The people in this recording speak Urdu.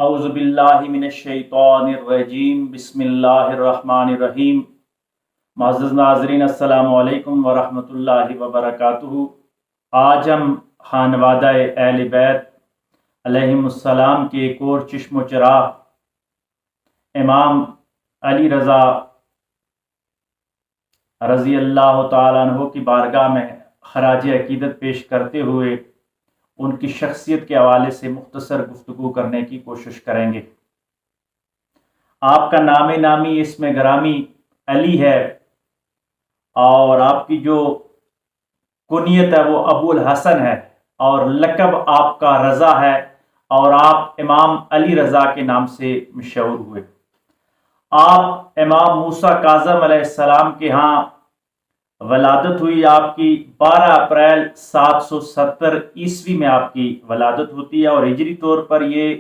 اعوذ باللہ من الشیطان الرجیم بسم اللہ الرحمن الرحیم۔ معزز ناظرین السلام علیکم ورحمۃ اللہ وبرکاتہ۔ آج ہم خانوادہ اہل بیت علیہم السلام کے ایک اور چشم و چراغ امام علی رضا رضی اللہ تعالیٰ عنہ کی بارگاہ میں خراج عقیدت پیش کرتے ہوئے ان کی شخصیت کے حوالے سے مختصر گفتگو کرنے کی کوشش کریں گے۔ آپ کا نام نامی اسم گرامی علی ہے اور آپ کی جو کنیت ہے وہ ابو الحسن ہے اور لقب آپ کا رضا ہے اور آپ امام علی رضا کے نام سے مشہور ہوئے۔ آپ امام موسیٰ کاظم علیہ السلام کے ہاں ولادت ہوئی۔ آپ کی 12 اپریل 770 عیسوی میں آپ کی ولادت ہوتی ہے اور ہجری طور پر یہ